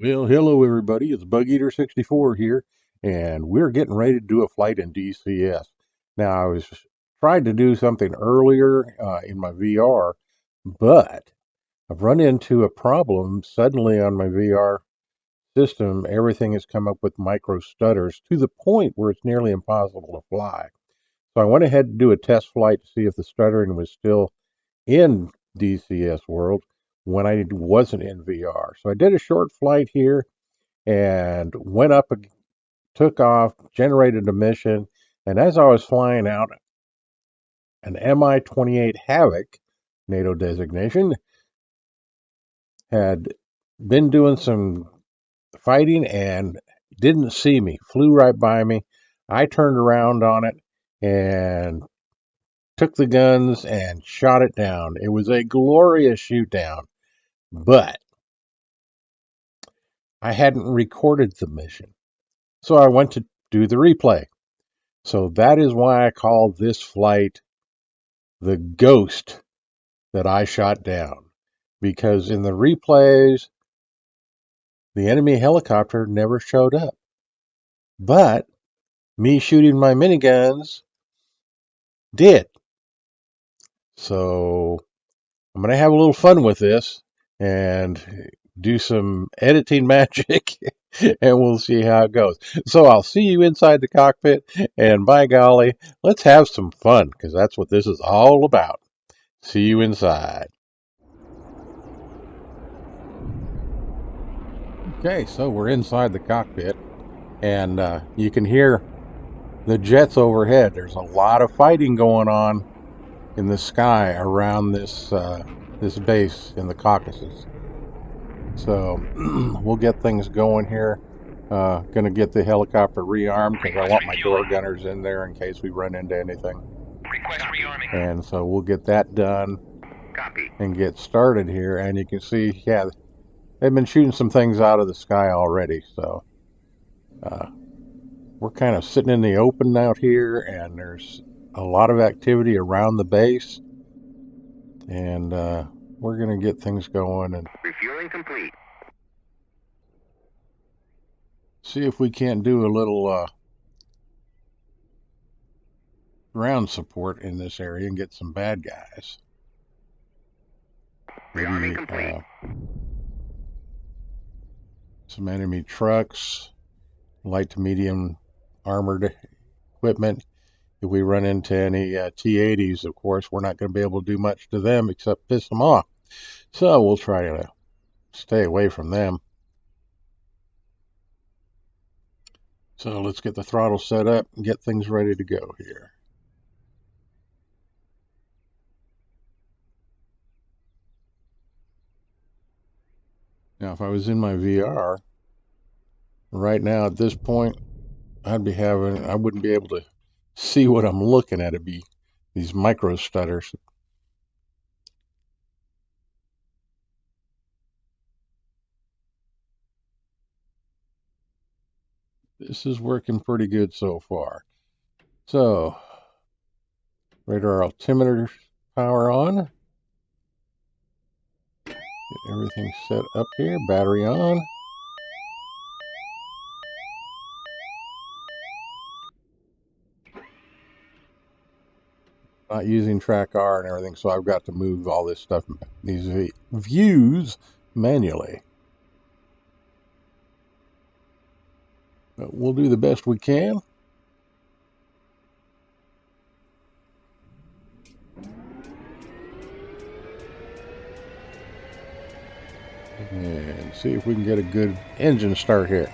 Well, hello everybody. It's Bug Eater 64 here, and we're getting ready to do a flight in DCS. Now, I was trying to do something earlier in my VR, but I've run into a problem. Suddenly on my VR system, everything has come up with micro stutters to the point where it's nearly impossible to fly. So I went ahead and do a test flight to see if the stuttering was still in DCS world when I wasn't in VR. So I did a short flight here and went up, took off, generated a mission, and as I was flying out, an Mi-28 HAVOC, NATO designation, had been doing some fighting and didn't see me, flew right by me. I turned around on it and took the guns and shot it down. It was a glorious shoot down, but I hadn't recorded the mission. So I went to do the replay. So that is why I call this flight the ghost that I shot down. Because in the replays, the enemy helicopter never showed up. But me shooting my miniguns did. So I'm going to have a little fun with this and do some editing magic and we'll see how it goes. So I'll see you inside the cockpit, and by golly, let's have some fun because that's what this is all about. See you inside. Okay, so we're inside the cockpit, and you can hear the jets overhead. There's a lot of fighting going on in the sky around this this base in the Caucasus. So we'll get things going here. Gonna get the helicopter rearmed because I want my door gunners in there in case we run into anything. Request rearming. And so we'll get that done. Copy. And get started here. And you can see, yeah, they've been shooting some things out of the sky already. So we're kind of sitting in the open out here, and there's a lot of activity around the base. And we're gonna get things going and refueling complete. See if we can't do a little ground support in this area and get some bad guys. Rearming complete. Some enemy trucks, light to medium armored equipment. If we run into any T-80s, of course, we're not going to be able to do much to them except piss them off. So we'll try to stay away from them. So let's get the throttle set up and get things ready to go here. Now, if I was in my VR, right now at this point, I wouldn't be able to see what I'm looking at. It'd be these micro stutters. This is working pretty good so far. So, radar altimeter power on. Get everything set up here. Battery on. Not using track R and everything, so I've got to move all this stuff, these views, manually. But we'll do the best we can. And see if we can get a good engine start here.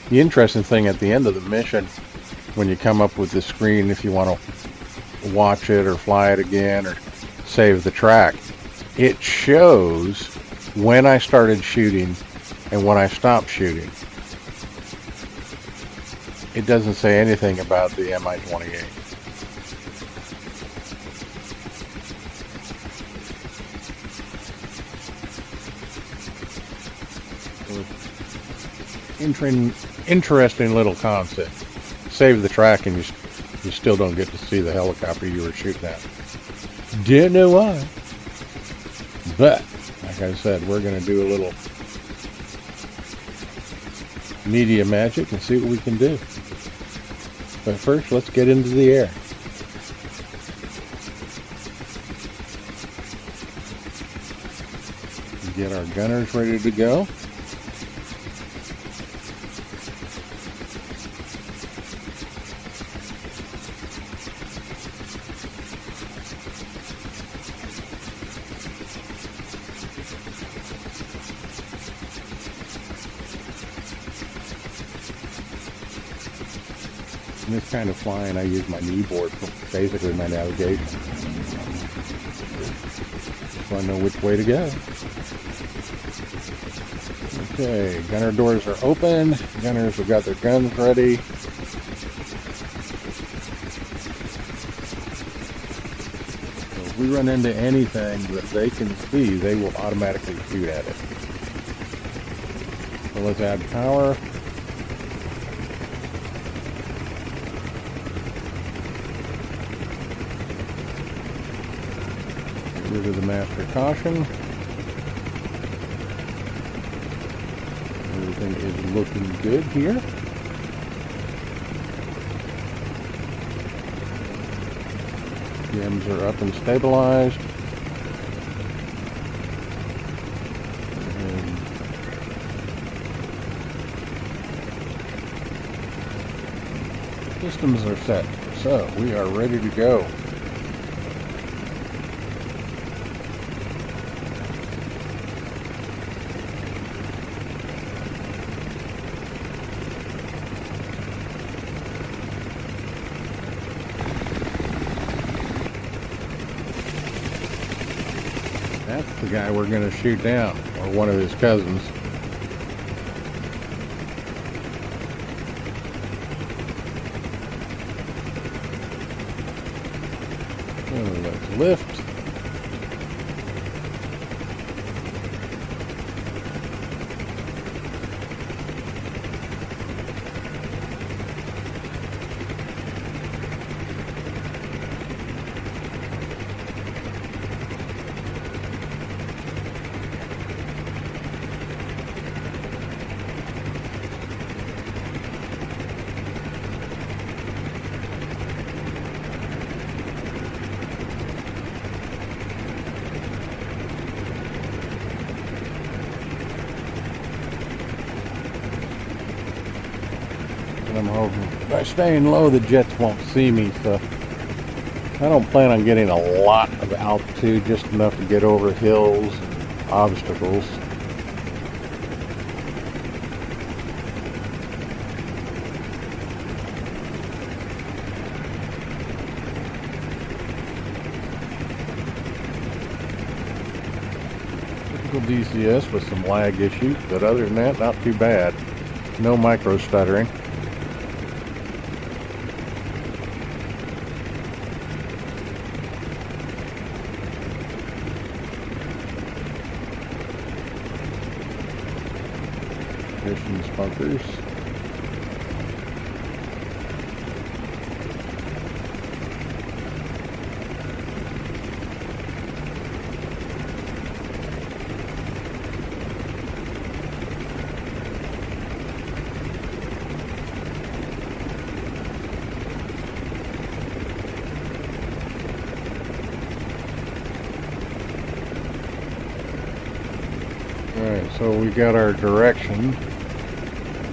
The interesting thing at the end of the mission, when you come up with the screen, if you want to watch it or fly it again or save the track, it shows when I started shooting and when I stopped shooting. It doesn't say anything about the Mi-28. Interesting little concept. Save the track and you still don't get to see the helicopter you were shooting at. Didn't know why. But, like I said, we're going to do a little media magic and see what we can do. But first, let's get into the air. Get our gunners ready to go. In this kind of flying, I use my kneeboard for basically my navigation. So I know which way to go. Okay, gunner doors are open. Gunners have got their guns ready. So if we run into anything that they can see, they will automatically shoot at it. So let's add power. Get rid of the master caution. Everything is looking good here. Gems are up and stabilized. And systems are set. So we are ready to go. That's the guy we're going to shoot down, or one of his cousins. So let's lift. I'm hoping by staying low the jets won't see me, so I don't plan on getting a lot of altitude, just enough to get over hills and obstacles. Typical DCS with some lag issues, but other than that, not too bad. No micro-stuttering. Missions bunkers. Alright, so we got our direction.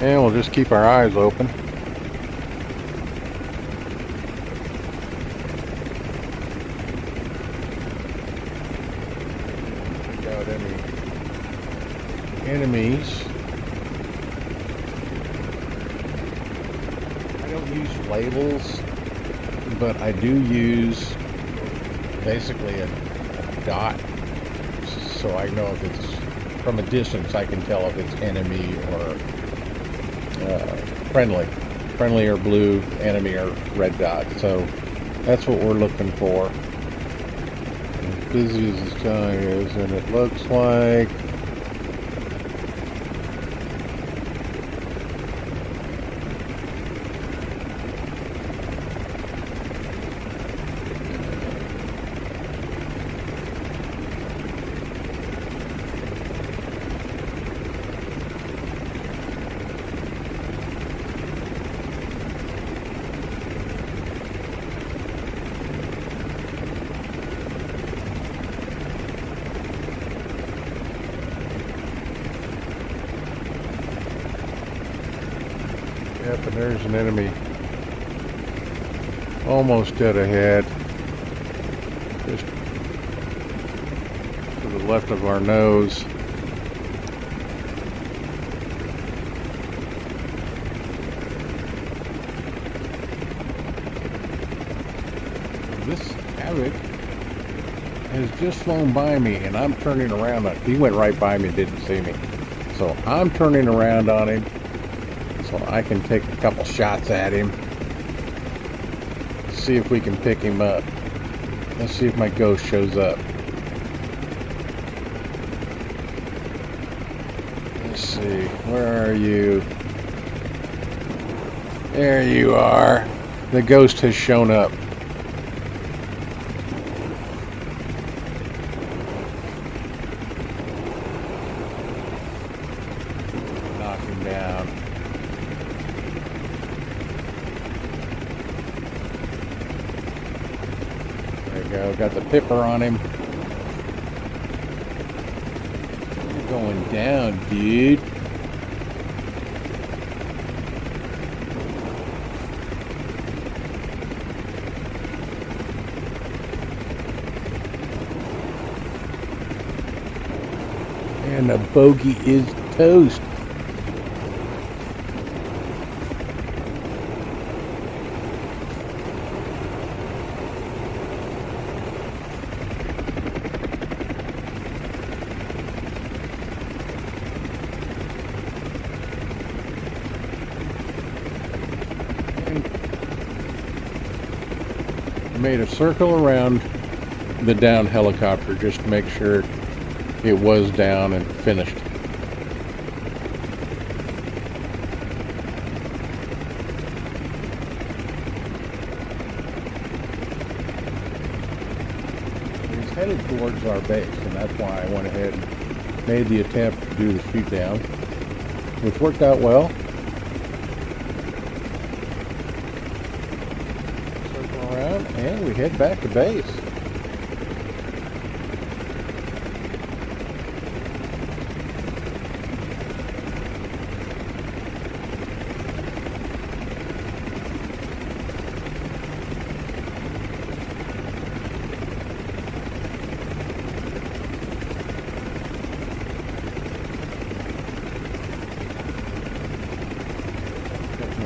And we'll just keep our eyes open. Got any enemies? I don't use labels, but I do use basically a dot, so I know if it's from a distance I can tell if it's enemy or friendly or blue, enemy or red dot. So that's what we're looking for. As busy as this guy is, and it looks like yep, and there's an enemy almost dead ahead, just to the left of our nose. This HAVOC has just flown by me, and I'm turning around on, he went right by me, didn't see me. So I'm turning around on him so I can take a couple shots at him. See if we can pick him up. Let's see if my ghost shows up. Let's see, where are you? There you are. The ghost has shown up. Knock him down. There you go, got the pipper on him. You're going down, dude. And the bogey is toast. Made a circle around the down helicopter just to make sure it was down and finished. He's headed towards our base, and that's why I went ahead and made the attempt to do the shoot down, which worked out well. Circle around, and we head back to base.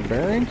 Bearings.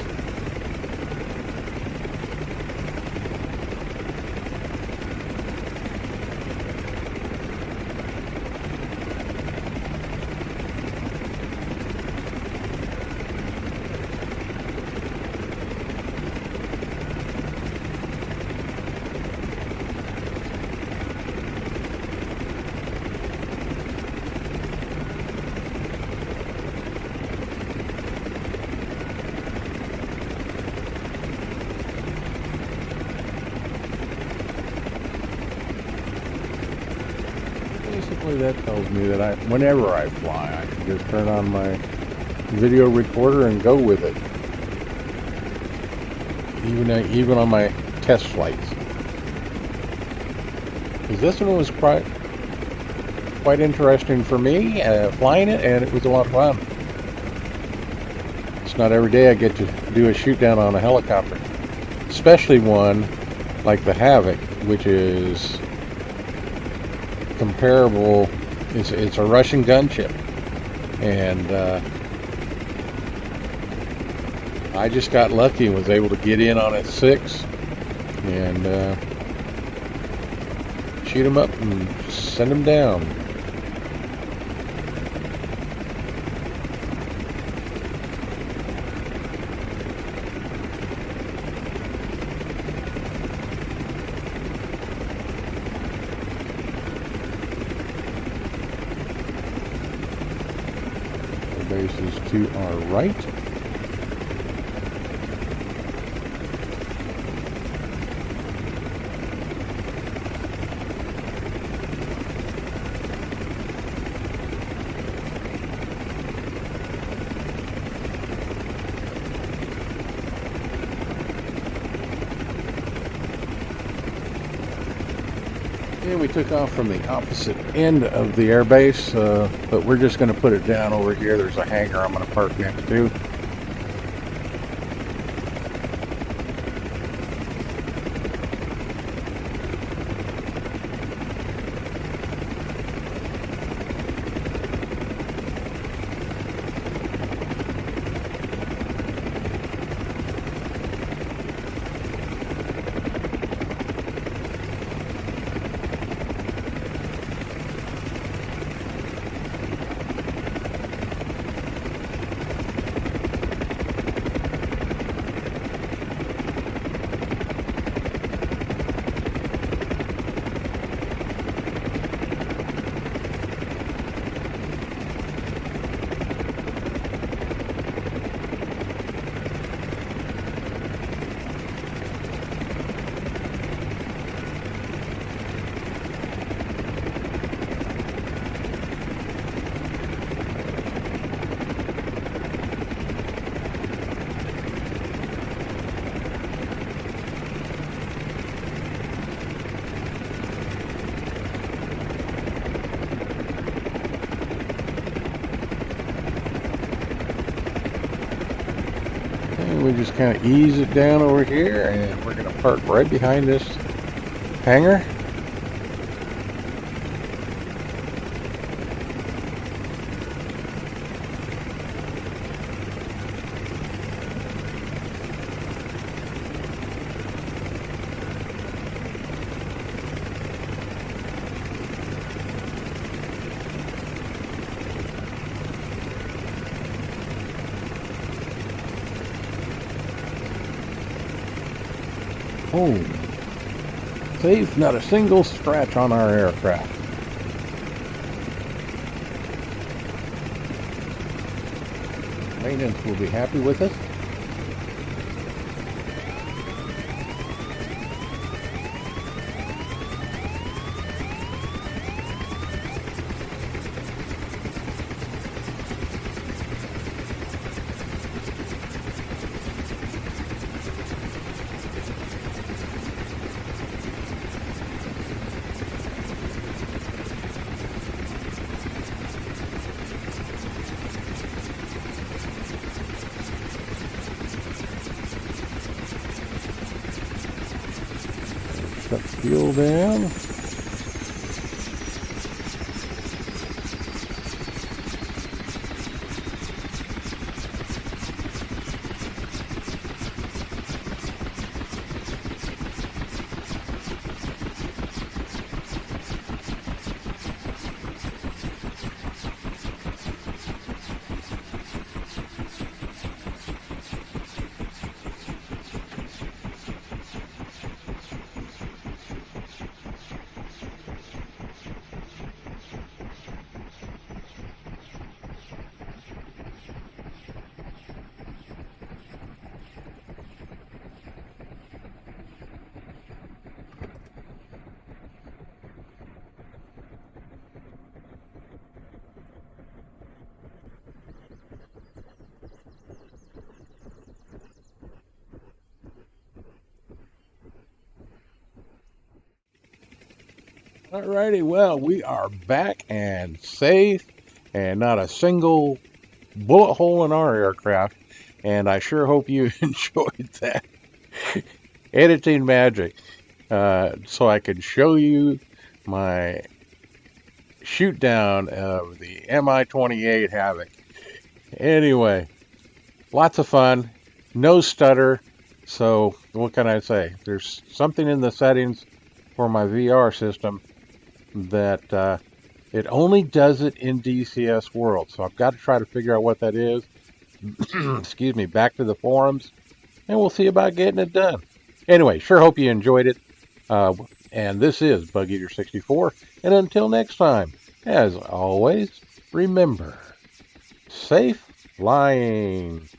Basically, that tells me that whenever I fly, I can just turn on my video recorder and go with it. Even on my test flights. Because this one was quite interesting for me, flying it, and it was a lot of fun. It's not every day I get to do a shoot down on a helicopter, especially one like the HAVOC, which is comparable. It's a Russian gunship, and I just got lucky and was able to get in on it 6 and shoot them up and send them down. airbase is to our right. And we took off from the opposite end of the airbase, but we're just going to put it down over here. There's a hangar I'm going to park next to. We just kind of ease it down over here, and we're going to park right behind this hangar. Oh, safe, not a single scratch on our aircraft. Maintenance will be happy with us. Shut the fuel down. Alrighty, well, we are back and safe, and not a single bullet hole in our aircraft, and I sure hope you enjoyed that editing magic, so I could show you my shoot down of the Mi-28 HAVOC. Anyway, lots of fun, no stutter, so what can I say? There's something in the settings for my VR system that it only does it in DCS World, so I've got to try to figure out what that is. Excuse me, back to the forums, and we'll see about getting it done. Anyway, sure hope you enjoyed it, and this is Bug Eater 64, and until next time, as always, remember, safe Flying.